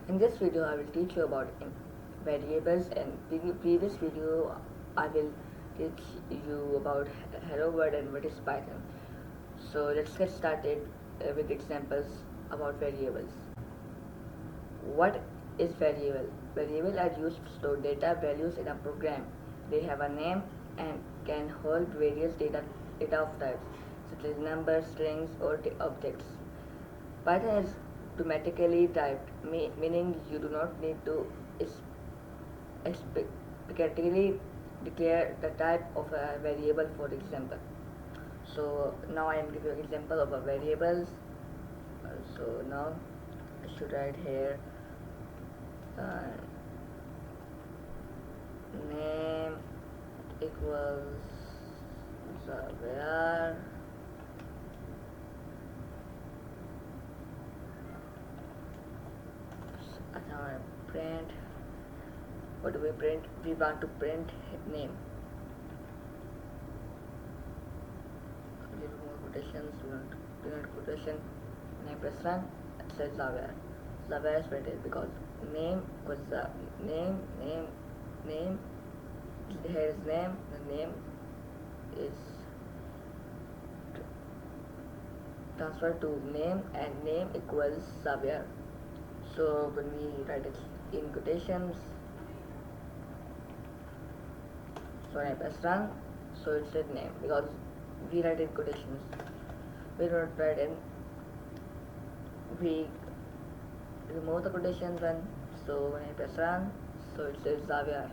In this video, I will teach you about variables, and previous video I will teach you about hello world and what is Python. So let's get started with examples about variables. What is variable? Variables are used to store data values in a program. They have a name and can hold various data of types such as numbers, strings, or objects. Python is automatically typed, meaning you do not need to explicitly declare the type of a variable, for example. So now I am giving an example of a variables. So now I should write here name equals where now I print. What do we print? We want to print name. Little more quotations. We want to print quotation. When I press run, it says Zaware. Zaware is printed because name was name. Here is name. The name is transferred to name, and name equals Zaware. So when we write it in quotations, so when I press run, so it said name because we write in quotations. We don't write in. We remove the quotations when. So when I press run, so it says Xavier.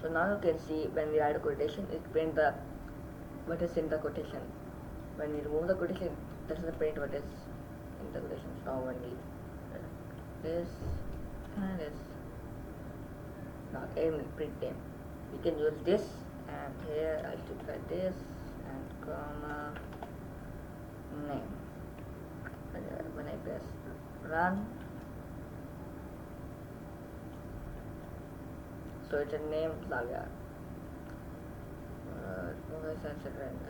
So now you can see when we write a quotation, it print the what is in the quotation. When we remove the quotation, it doesn't print what is in the quotation. Now when we this and this, now I will print name. We can use this, and here I should write this and comma name. When I press run, so it's a name Xavier.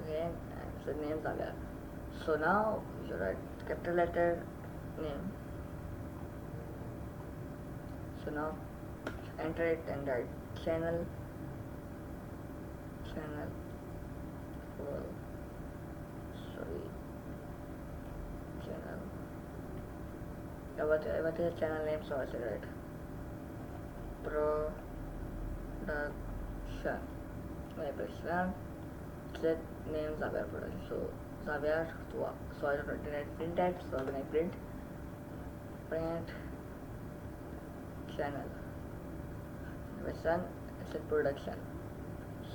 Again, so name Xavier. So now you write capital letter name. So now enter it and write channel. Channel. What is channel name? So I should write production. When I press run, set name Xavier production. So Xavier, so I don't print that. So when I print channel, press run, it said production.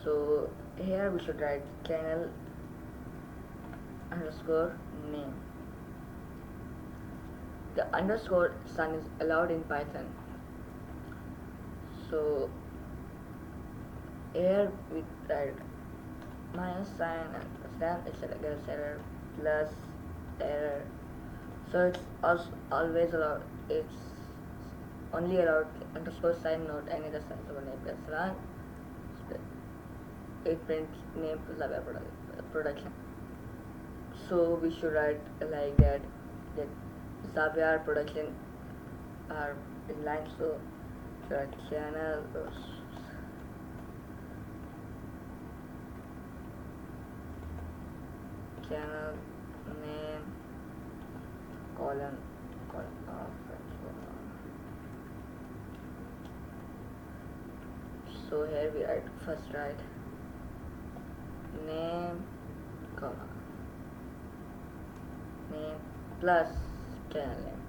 So here we should write channel underscore name. The underscore sign is allowed in Python. So here we write minus sign and then it's against error plus error. So it's always allowed. It's only allowed underscore sign, not any other sign. So when I press run, it prints name to Xavier production. So we should write like that Xavier production are in line. So channel name colon so here we write first write name comma name plus channel name.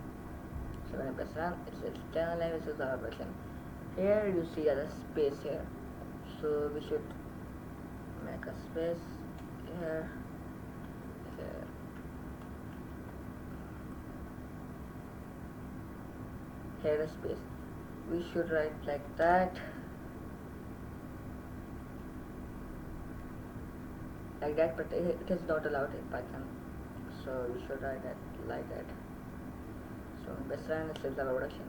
So when I press run, it says channel name is our version. Here you see a space here, so we should make a space here. Here a space. We should write like that. Like that, but it is not allowed in Python. So we should write that like that. So best run is the production.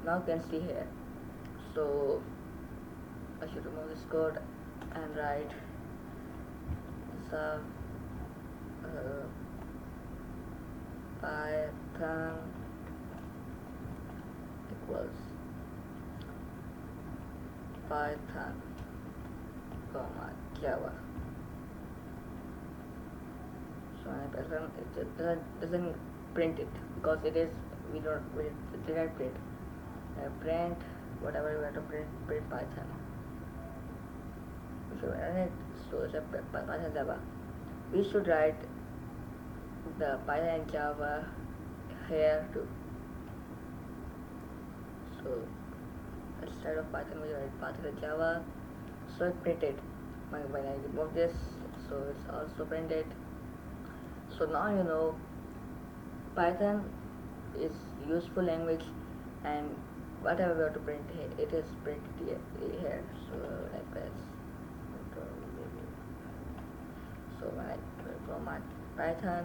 Now you can see here. So I should remove this code and write Python equals Python, comma Java. So when I press run, it doesn't print it because it didn't print. Print whatever you want to print Python. We should run it. So it's a Python Java. We should write the Python and Java here too. So instead of Python we write Python and Java. So it printed. When I remove this, so it's also printed. So now you know Python is useful language, and whatever we have to print here, it is printed here. So like this. So when I go my Python,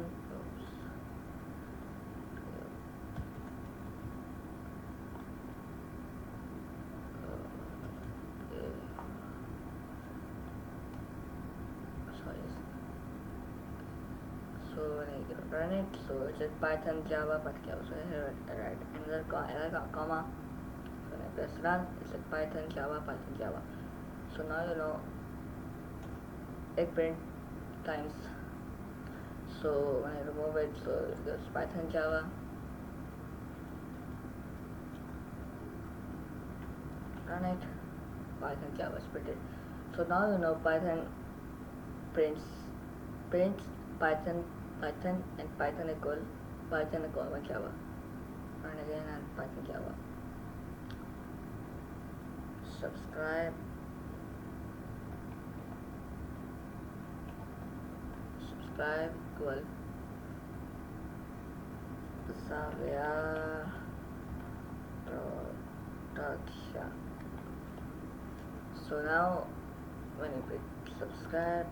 so when I run it, so it's just Python Java but Java. So here I write another comma. So when I press run, it's like Python Java. So now you know it print times. So when I remove it, so it goes Python Java. Run it, Python Java is printed. So now you know Python prints Python and Python equal Java. Run again and Python Java. Subscribe equal Xavier production. So now when you click subscribe,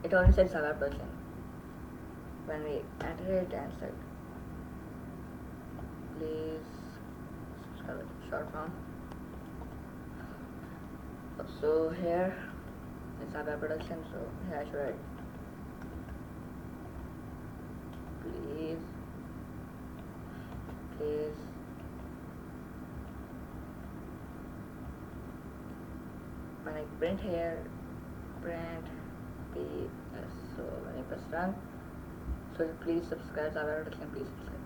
it only says Xavier production. When we enter it and set please subscribe with short form. So here is Xavier production. So here I should write please when I print here, print PS. So when I press run, so please subscribe Xavier production, please subscribe.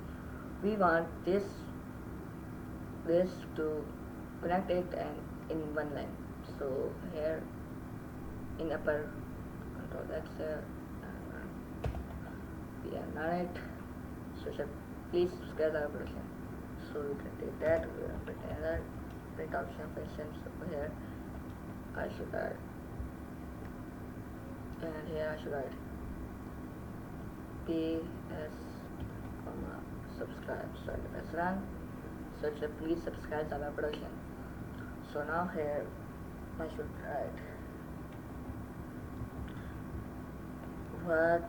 We want this to connect it and in one line. So here in upper control X here, we are run it. So please subscribe Xavier production. So we can take that, we will print another print option function. So here I should add, and here I should write PS, subscribe. So let's run. So it's a please subscribe Xavier production. So now here I should write what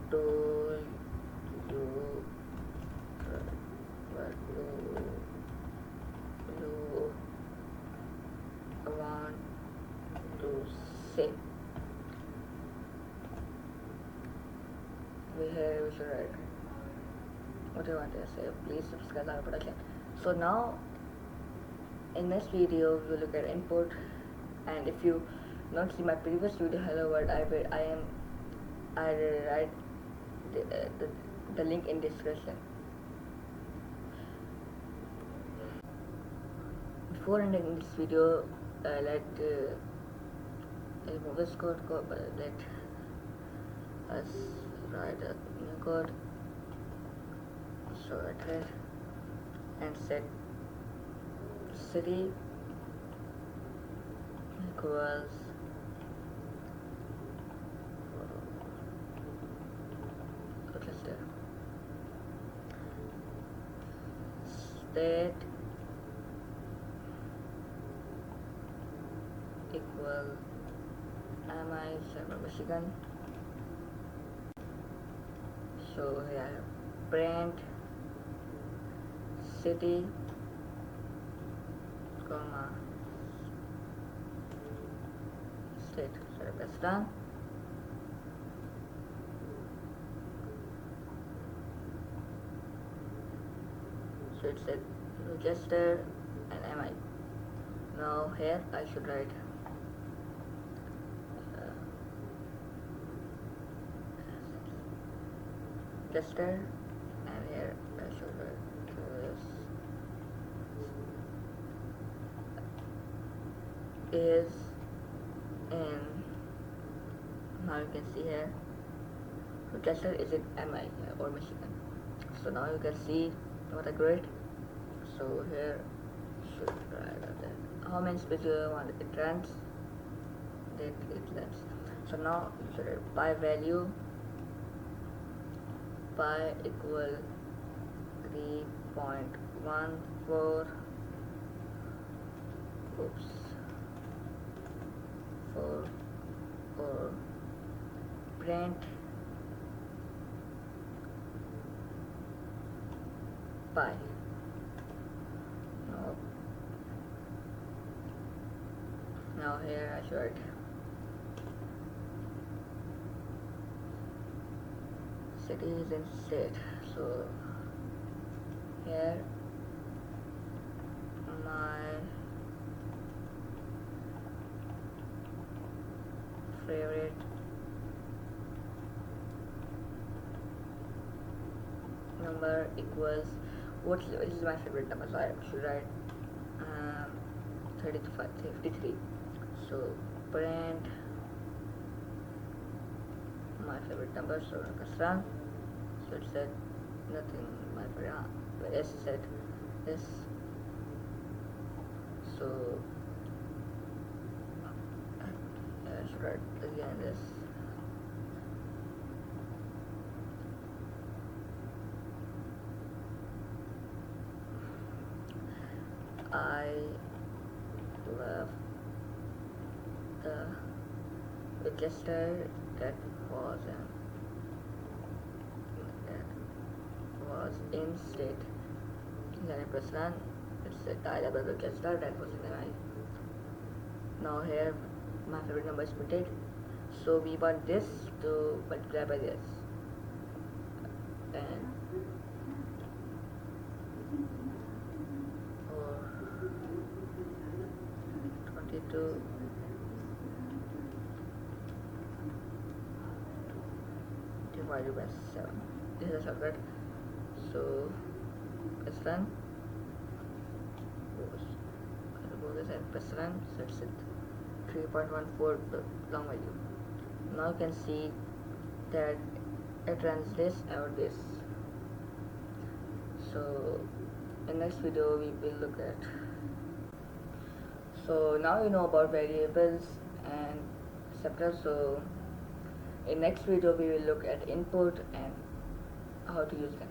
do you want to say. Here we should write what do you want to say, please subscribe our production. So now in this video we will look at input, and if you not see my previous video hello world, I will write the link in description. Before ending this video, let remove this code, let us write a new code. So right here and set city equals state equal MI Michigan. So here I have print city comma state. So that's done. So So it said register and mi. Now here I should write register, and here I should write this is in. Now you can see here register is in mi or Michigan. So now you can see what I grade. So here should write how many spaces you want it runs, that it runs. So now you should write pi value, pi equal 3.14 for print pi. Now here I should write cities and state. So here my favorite number equals what is my favorite number, so I should write 53. So print my favorite number, so press run. So it said nothing, my favorite S said this. So I should write again this. I love the register that was in state. Then I press run. It said I love the register that was in mi. Now here my favorite number is printed. So we want this to multiply by this. And 22 divided by 7. This is a shortcut. So press run. Remove this and press run. So it's 3.14 long value. Now you can see that it runs this or this. So in next video we will look at. So now you know about variables and etc. So in next video we will look at input and how to use them.